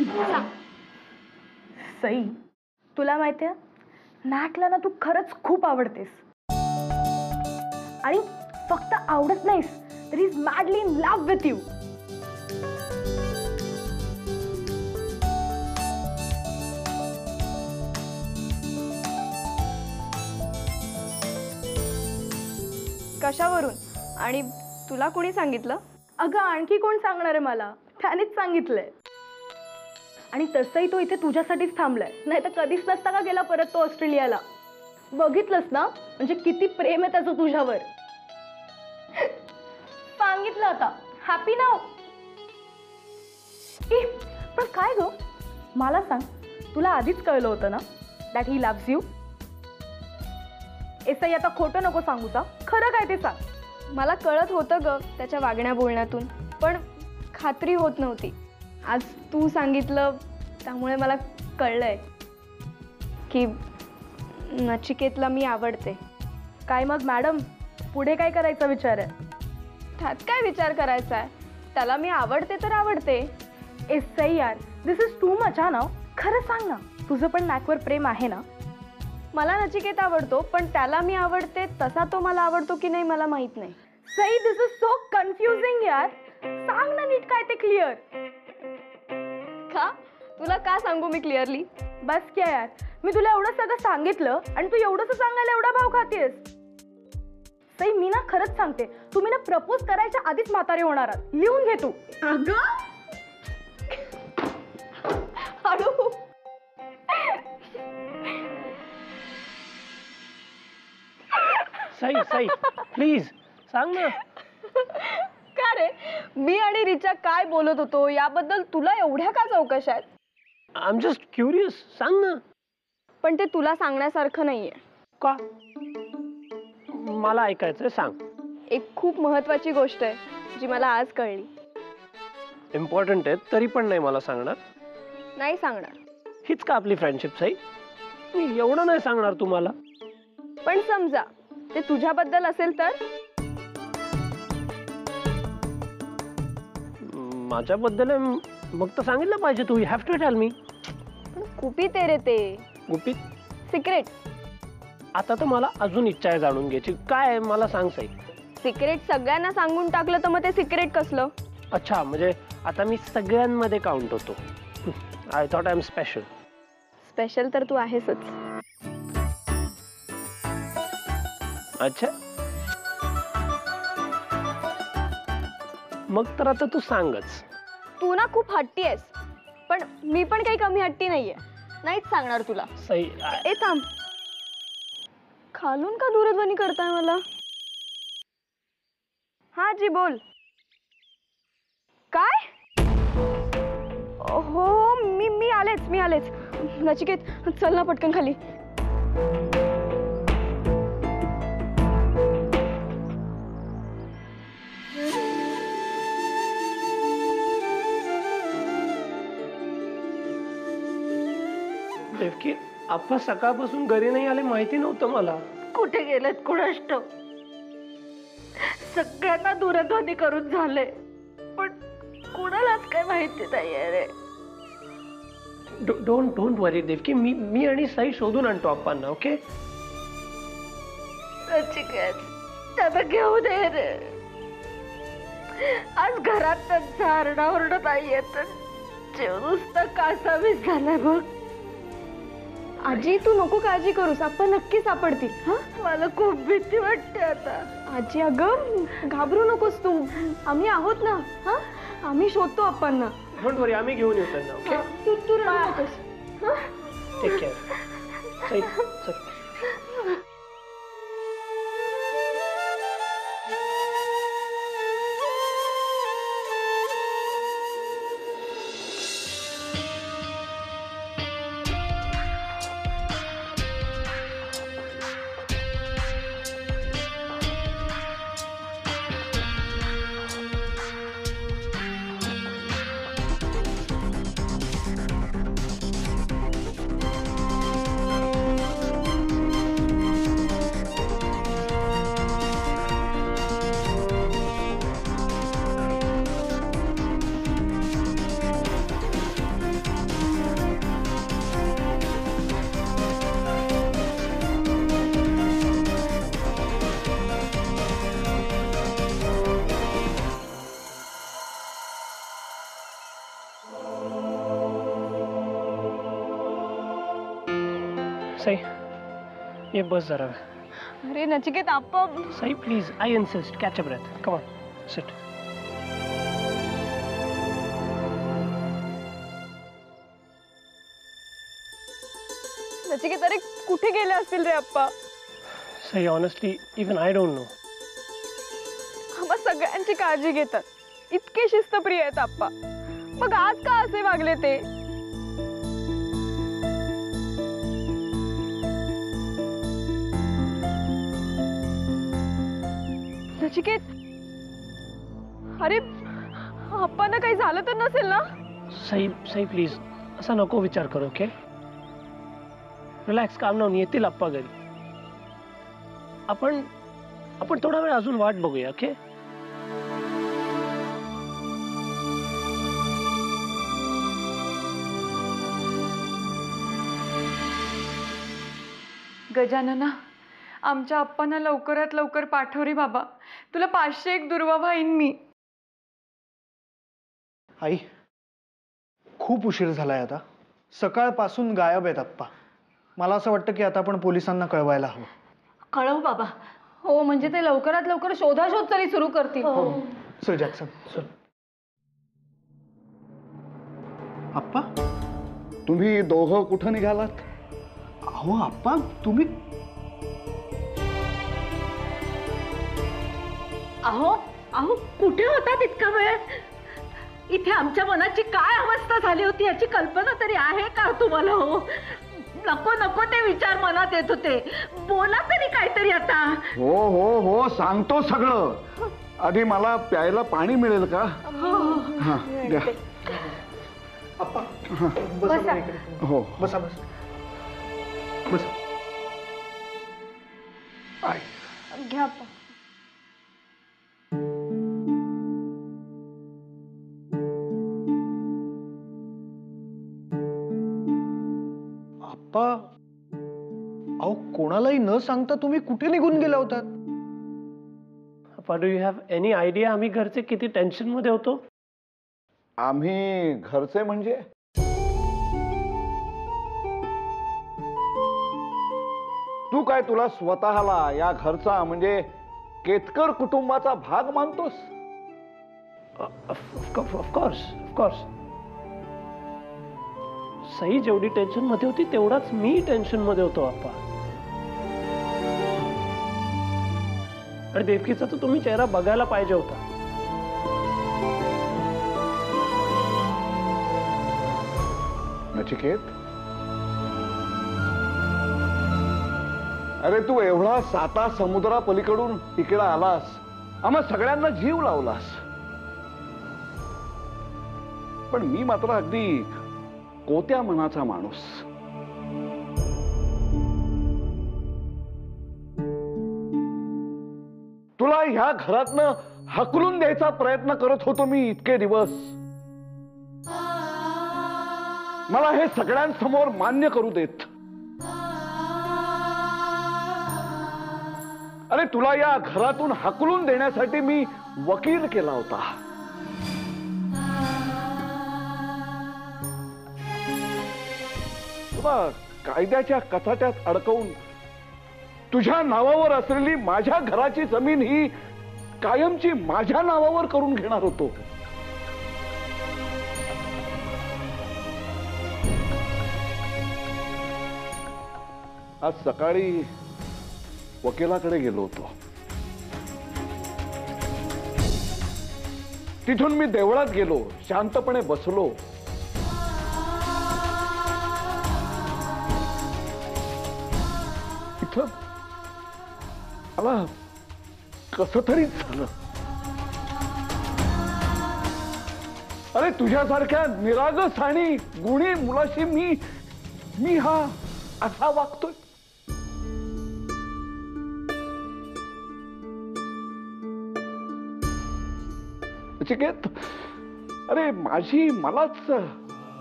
सांग. सई, तुला माहितीये नॅकला ना तू खरंच खूप आवडतेस. आणि फक्त आवडत नाहीस तर is madly in love with you. कशावरून आणि तुला कोणी सांगितलं? अगं आणखी कोण सांगणार आहे मला, त्यानेच सांगितलंय. आणि तसंही तो इथे तुझ्यासाठीच थांबलाय, नाही तर कधीच नसता का गेला परत तो ऑस्ट्रेलियाला. बघितलंस ना म्हणजे किती प्रेम आहे त्याचं तुझ्यावर. सांगितलं आता, हॅपी नाव. पण काय ग, मला सांग, तुला आधीच कळलं होतं ना दॅट ही लव्हज यू? एसई आता खोटं नको सांगूचा, खरं काय ते सांग. मला कळत होतं ग त्याच्या वागण्या बोलण्यातून, पण खात्री होत नव्हती. आज तू सांगितलं त्यामुळे मला कळलंय की नचिकेतला मी आवडते. काय मग मॅडम, पुढे काय करायचा विचार आहे? त्यात काय विचार करायचा आहे, त्याला मी आवडते तर आवडते. एसई यार, दिस इज टू मच. हा ना, खरं सांग ना, तुझं पण नॅकवर प्रेम आहे ना? मला नचिकेत आवडतो, पण त्याला मी आवडते तसा तो मला आवडतो की नाही मला माहित नाही. सई, दिस इज सो कन्फ्युजिंग यार. सांग ना नीट काय ते क्लिअर. का? तुला का सांगू मी क्लिअरली? बस क्या यार, मी तुला एवढं सगळं सांगितलं आणि तू एवढंच सांगायला एवढा भाव खातेस. सई, मी ना खरंच सांगते, तुम्ही ना प्रपोज करायच्या आधीच म्हातारे होणार आहात. लिहून घे तू. अगं हळू. सई सई प्लीज सांग ना. का रे, मी आणि रिचा काय बोलत होतो याबद्दल तुला एवढ्या का चौकशा आहेत? आय एम जस्ट क्युरियस, सांग ना. पण ते तुला सांगण्यासारखं नाहीये. का? मला ऐकायचंय, सांग. एक खूप महत्वाची गोष्ट आहे जी मला आज कळली. इम्पॉर्टंट आहे तरी पण नाही मला सांगणार? नाही सांगणार. हीच का आपली फ्रेंडशिप सई? मी एवढं नाही सांगणार तुम्हाला. पण समजा ते तुझ्याबद्दल असेल तर? माझ्याबद्दल मग तर सांगितलं पाहिजे तू. You have to tell me. पण गुपित आहे रे ते. गुपित? सिक्रेट. आता तर मला अजून इच्छा आहे जाणून घ्यायची. काय आहे मला सांग सई. सिक्रेट सगळ्यांना सांगून टाकलं तर मग ते सिक्रेट कसलं? अच्छा, म्हणजे आता मी सगळ्यांमध्ये काउंट होतो. I thought I am special. Special तर तू आहेसच. अच्छा, मग तर आता तू सांगच. तू ना खूप हट्टी आहेस, पण मी पण काही कमी हट्टी नाहीये. नाहीच सांगणार तुला. सई ए थांब, खालून का दूरध्वनी करताय मला? हा जी बोल. काय? हो मी आलेच. नचिकेत चल ना पटकन खाली. देवकी, आप्पा सकाळपासून घरी नाही आले, माहिती नव्हतं मला. कुठे गेलेत कुणास ठाऊक. सगळ्यांना दूरध्वनी करून झाले, पण कुणालाच काय माहिती नाहीये रे. डोंट वरी देवकी, मी आणि साई शोधून आणतो आप्पांना. ओके? त्याला घेऊ दे रे. आज घरात त्यांचा आरडाओरडा नाहीये तर जेव नुसतं कासावीस झालाय बघ. आजी तू नको काळजी करूस, आपण नक्की सापडतील. हा, मला खूप भीती वाटते आता. आजी अगं घाबरू नकोस तू, आम्ही आहोत ना. हा, आम्ही शोधतो आपण. डोंट वरी, आम्ही घेऊन येऊ त्यांना. ओके? तू रडू नकोस. Take care. साई चल. सई ये बस जरा. अरे नचिकेत आपण Sai please, I insist, catch a breath, come on, sit. Nachiket अरे कुठे गेले असतील रे Appa? Sai honestly even I don't know. आम्हा सगळ्यांची काळजी घेतात, इतके शिस्तप्रिय आहेत आप्पा. मग आज का असे वागले ते? नचिकेत अरे आप्पांना काही झालं तर नसेल ना? सई सई प्लीज असा नको विचार करू. ओके रिलॅक्स, काम डाऊन, येतील आप्पा घरी. आपण आपण थोडा वेळ अजून वाट बघूया. ओके गजानना, आमच्या आप्पांना लवकरात लवकर पाठव रे बाबा. तुला 501 दुर्वा वाहीन मी. आई खूप उशीर झालाय आता. सकाळपासून गायब आहेत आप्पा. मला असं वाटतं की आता आपण पोलिसांना कळवायला हवं. कळव बाबा. हो म्हणजे ते लवकरात लवकर शोधाशोध तरी सुरू करतील. चल जॅक्सन चल. आप्पा तुम्ही दोघं कुठं निघालात? अहो आप्पा तुम्ही अहो अहो कुठे होता तितका वेळ? इथे आमच्या मनाची काय अवस्था झाली होती याची कल्पना तरी आहे का तुम्हाला? हो नको नको ते विचार मनात येत होते. बोला तरी काहीतरी आता. हो हो हो सांगतो सगळं. आधी मला प्यायला पाणी मिळेल का? हा द्या. आप्पा बसा बरं इकडे. हो बसा बसा बसा. आय घ्या आप्पा. आप्पा अहो कोणालाही न सांगता तुम्ही कुठे निघून गेला होतात? Appa do you have any idea आम्ही घरचे किती टेन्शन मध्ये होतो? आम्ही घरचे म्हणजे? तू काय तुला स्वतःला या घरचा म्हणजे केतकर कुटुंबाचा भाग मानतोस? Of course of course. सई जेवढी टेन्शन मध्ये होती तेवढाच मी टेन्शन मध्ये होतो आप्पा. आणि देवकीचा तर तुम्ही चेहरा बघायला पाहिजे होता. नचिकेत, अरे तू एवढा साता समुद्रा पलीकडून इकडे आलास, आम्हा सगळ्यांना जीव लावलास. पण मी मात्र अगदी कोत्या मनाचा माणूस. तुला ह्या घरातनं हकलून द्यायचा प्रयत्न करत होतो मी इतके दिवस. मला हे सगळ्यांसमोर मान्य करू देत. अरे तुला या घरातून हकलून देण्यासाठी मी वकील केला होता. तुला कायद्याच्या कचाट्यात अडकवून तुझ्या नावावर असलेली माझ्या घराची जमीन ही कायमची माझ्या नावावर करून घेणार होतो. आज सकाळी वकिलाकडे गेलो होतो. तिथून मी देवळात गेलो, शांतपणे बसलो. इथं मला कसं तरी झालं. अरे तुझ्यासारख्या निरागस आणि गुणी मुलाशी मी हा असा वागतोय. चिकेत, अरे माझी मलाच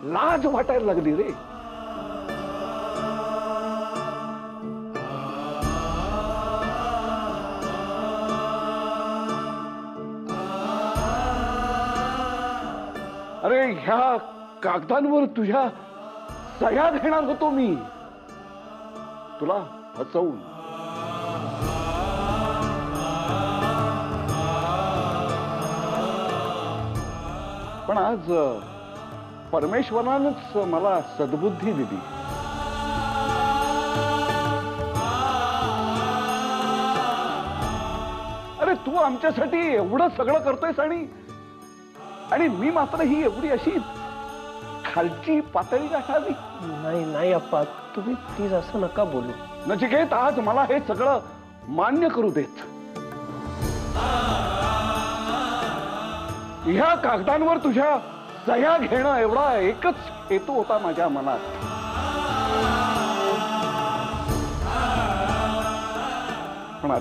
लाज वाटायला लागली रे. अरे ह्या कागदांवर तुझ्या सह्या घेणार होतो मी. तुला फसवून. पण आज परमेश्वरानंच मला सद्बुद्धी दिली. अरे तू आमच्यासाठी एवढं सगळं करतोयस आणि मी मात्र ही एवढी अशी खालची पातळी गाठावी. नाही नाही अप्पा, तुम्ही प्लीज असं नका बोलू. नचिकेत, आज मला हे सगळं मान्य करू देत. ह्या कागदांवर तुझ्या सह्या घेणं एवढा एकच हेतू होता माझ्या मनात. पण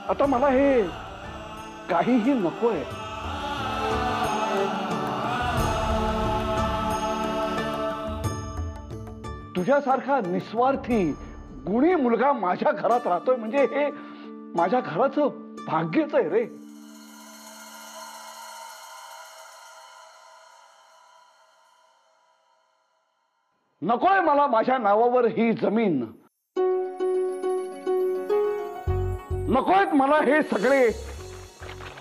आता मला हे काहीही नकोय. तुझ्यासारखा निस्वार्थी गुणी मुलगा माझ्या घरात राहतोय म्हणजे हे माझ्या घराचं भाग्यच आहे रे. नकोय मला माझ्या नावावर ही जमीन. नकोयत मला हे सगळे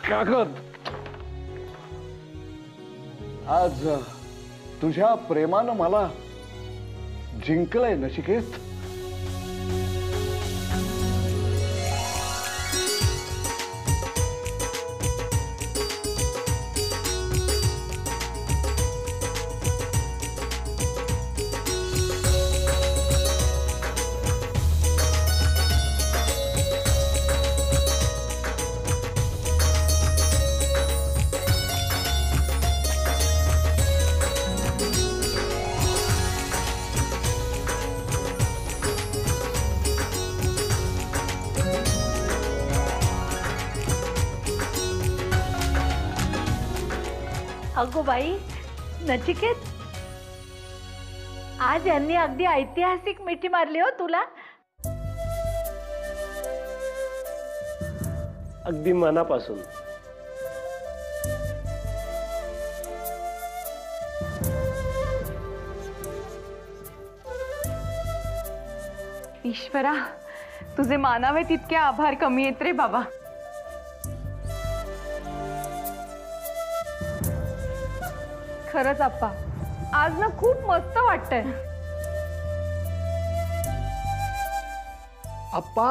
कागद. आज तुझ्या प्रेमानं मला जिंकलंय नचिकेत. अगो बाई, नचिकेत, आज यांनी अगदी ऐतिहासिक मिठी मारली हो तुला. अगदी मनापासून. ईश्वरा, तुझे मानावे तितके आभार कमी आहेत रे बाबा. खरंच आप्पा, आज ना खूप मस्त वाटतंय. आप्पा,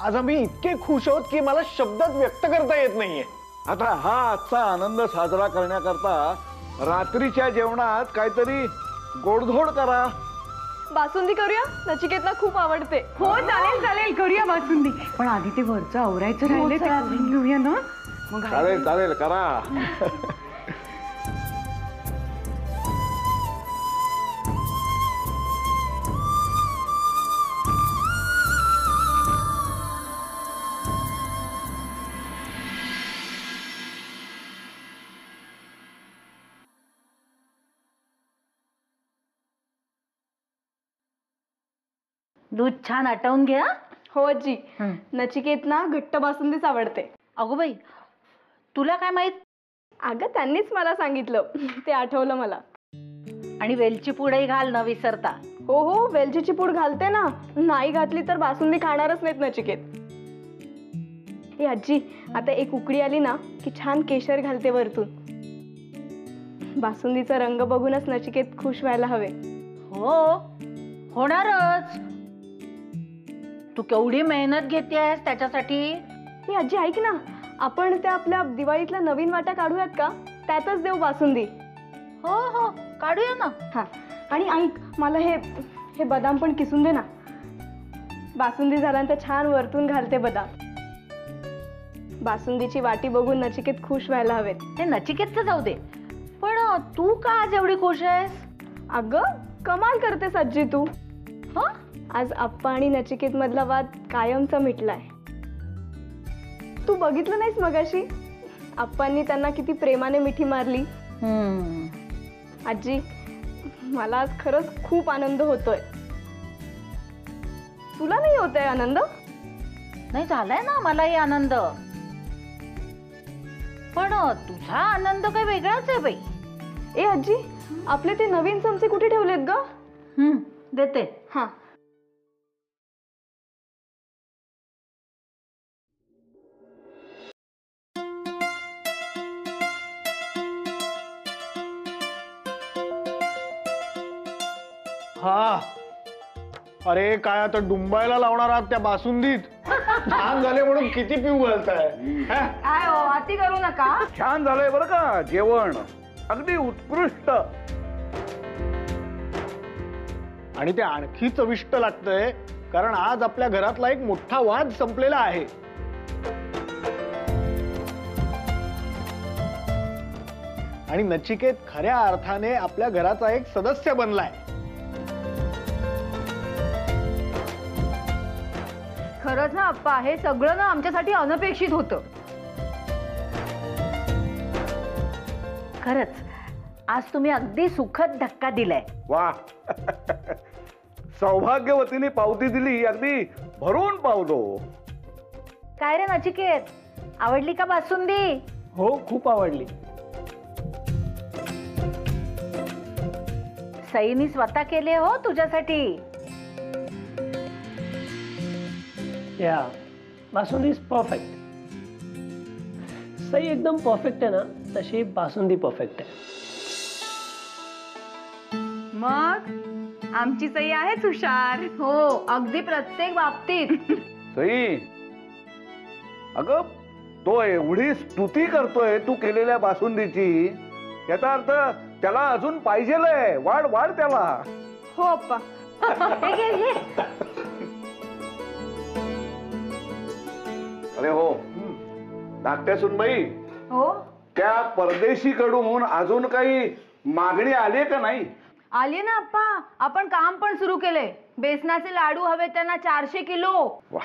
आज आम्ही इतके खुश आहोत की मला शब्दात व्यक्त करता येत नाहीये. आता हा आजचा आनंद साजरा करण्याकरता रात्रीच्या जेवणात काहीतरी गोडधोड करा. बासुंदी करूया, नचिकेतला खूप आवडते. हो चालेल चालेल, करूया बासुंदी. पण आधी ते वरचं आवरायचं राहिले ते करून घेऊया ना. मग चालेल चालेल करा. दूध छान आटवून घ्या. हो आजी, नचिकेतना घट्ट बासुंदीच आवडते. अगो बाई, तुला काय माहित? अगं त्यांनीच मला सांगितलं, ते आठवलं मला. आणि वेलची पूडही घाल न विसरता. हो हो, वेलचीची पूड घालते ना. नाही घातली तर बासुंदी खाणारच नाहीत नचिकेत. ए आजी, आता एक उकडी आली ना की छान केशर घालते वरतून. बासुंदीचा रंग बघूनच नचिकेत खुश व्हायला हवे. हो, होणारच. तू केवढी मेहनत घेतेस त्याच्यासाठी. ही आजी ऐक ना, आपण त्या आपल्या दिवाळीतल्या नवीन वाट्या काढूयात का? त्यातच देऊ बासुंदी. हो हो, काढूया ना. हा, आणि ऐक, मला हे बदाम पण किसून दे ना. बासुंदी झाल्यानंतर छान वरतून घालते बदाम. बासुंदीची वाटी बघून नचिकेत खुश व्हायला हवेत. ते नचिकेतच जाऊ दे, पण तू का आज एवढी खुश आहेस? अगं कमाल करतेस आजी तू. हं? आज आप्पा आणि नचिकेत मधला वाद कायमचा मिटलाय. तू बघितलं नाहीस मगाशी आप्पांनी त्यांना किती प्रेमाने मिठी मारली. आजी, मला आज खरंच खूप आनंद होतोय. तुला नाही होतोय आनंद? नाही, झालाय ना मलाही आनंद. पण तुझा आनंद काही वेगळाच आहे बाई. ए आजी, आपले ते नवीन चमचे कुठे ठेवलेत ग? देते. हां. हा. अरे काय आता डुंबायला लावणार आहात त्या बासुंदीत? छान झाले म्हणून किती पिऊ घालताय? हा? काय हो, अति करू नका. छान झालंय बरं का जेवण, अगदी उत्कृष्ट. आणि ते आणखी चविष्ट लागतंय कारण आज आपल्या घरातला एक मोठा वाद संपलेला आहे. आणि नचिकेत खऱ्या अर्थाने आपल्या घराचा एक सदस्य बनलाय. खरंच ना अप्पा, हे सगळं ना आमच्यासाठी अनपेक्षित होतं. खरंच आज तुम्ही अगदी सुखद धक्का दिलाय. वा सौभाग्यवतीने पावती दिली, अगदी भरून पावलो. काय रे नचिकेत, आवडली का बासुंदी? हो, खूप आवडली. सईनी स्वतः केले हो तुझ्यासाठी. या बासुंदी इज परफेक्ट. सई एकदम परफेक्ट आहे ना, तशी बासुंदी परफेक्ट आहे. मग आमची सई आहेच हुशार. हो, अगदी प्रत्येक बाबतीत. सई, अगं तो एवढी स्तुती करतोय तू केलेल्या बासुंदीची, याचा अर्थ त्याला अजून पाहिजेलय. वाढ वाढ त्याला. हो अप्पा. हे घे, घे. अरे हो, धाकट्या सुनबाई, हो, त्या परदेशीकडून अजून काही मागणी आली का नाही? आली ना अप्पा. आपण काम पण सुरू केले. बेसनाचे लाडू हवे त्यांना 400 किलो. वा,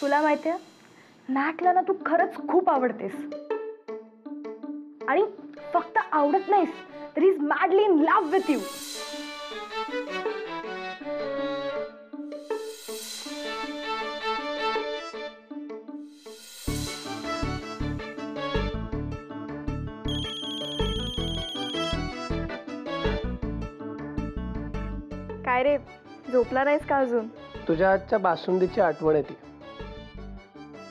तुला माहितीये, नाटला ना तू खरंच खूप आवडतेस. आणि फक्त आवडत नाहीस, तर is madly in love with you. काय रे, झोपला नाहीस का अजून? तुझ्या आजच्या बासुंदीची आठवण येते,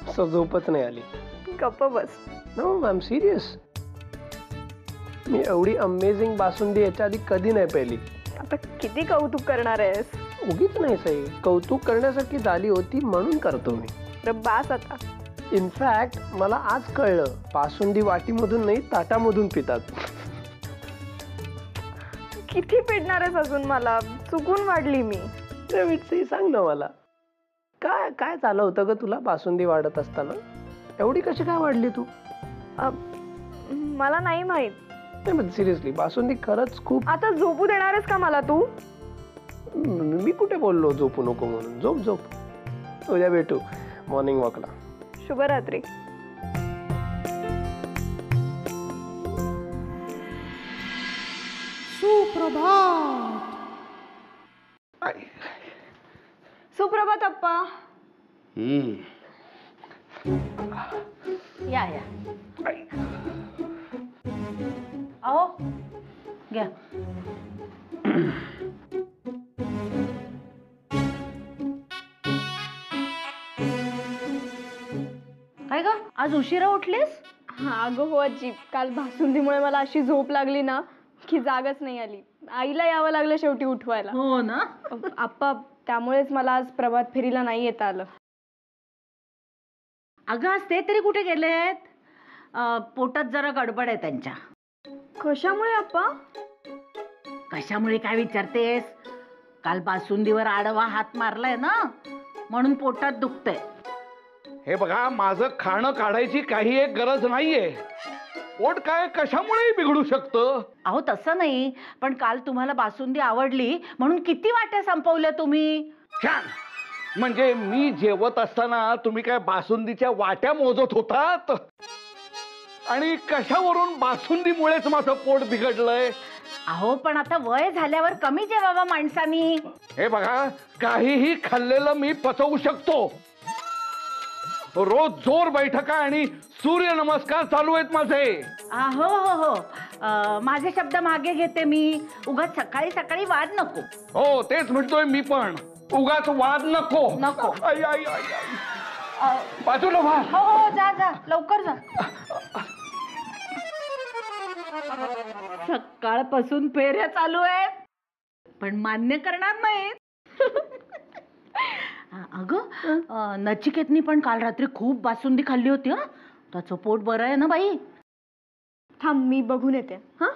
असं झोपच नाही आली. गप्प बस. No, I am serious. मी एवढी अमेझिंग बासुंदी याच्या आधी कधी नाही पाहिली. आता किती कौतुक करणार आहेस? उगीच नाही सई, कौतुक करण्यासारखी झाली होती म्हणून करतो मी. तर बास आता. इनफॅक्ट मला आज कळलं, बासुंदी वाटीमधून नाही ताटामधून पितात. किती पेडणार आहेस अजून मला? चुकून वाढली मी. सई सांग ना मला, काय काय झालं होतं ग तुला बासुंदी वाढत असताना? एवढी कशी काय वाढली तू? मला नाही माहित. नाही सिरियसली, बासुंदी खरंच खूप. आता झोपू देणार आहेस का मला तू? मी कुठे बोललो झोपू नको म्हणून? झोप झोप, उद्या भेटू मॉर्निंग वॉकला. शुभरात्री. सुप्रभात अप्पा. या या. अहो घ्या. काय ग, आज उशिरा उठलीस? हा अगं हो आजी, काल बासुंदीमुळे मला अशी झोप लागली ना की जागच नाही आली. आईला यावं लागलं शेवटी उठवायला. हो ना. आप्पा, त्यामुळेच मला आज प्रभात फेरीला नाही येता आलं. अगं आज ते तरी कुठे गेलेत? पोटात जरा गडबड आहे त्यांच्या. कशामुळे आप्पा? कशामुळे काय विचारतेस? काल बासुंदीवर आडवा हात मारलाय ना, म्हणून पोटात दुखतंय. हे बघा, माझं खाणं काढायची काही एक गरज नाहीये. पोट काय कशामुळे बिघडू शकतं? अहो तसं नाही, पण काल तुम्हाला बासुंदी आवडली म्हणून किती वाट्या संपवल्या तुम्ही? छान. म्हणजे मी जेवत असताना तुम्ही काय बासुंदीच्या वाट्या मोजत होतात? आणि कशावरून बासुंदीमुळेच माझं पोट बिघडलंय? अहो पण आता वय झाल्यावर कमी जेवावा माणसानी. हे बघा, काहीही खाल्लेलं मी पचवू शकतो. रोज जोर बैठका आणि सूर्य नमस्कार चालू आहेत माझे. हो हो हो, माझे शब्द मागे घेते मी. उगाच सकाळी सकाळी वाद नको. हो, तेच म्हणतोय मी पण. उगाच वाद नको. नको. आई, आई, आई, आई. बाजूला व्हा. हो हो, जा जा, लवकर जा. सकाळपासून फेऱ्या चालू आहेत, पण मान्य करणार नाहीत. अगं, नचिकेतनी पण काल रात्री खूप बासुंदी खाल्ली होती. त्याचं पोट बरं आहे ना बाई? थांब, मी बघून येते. हा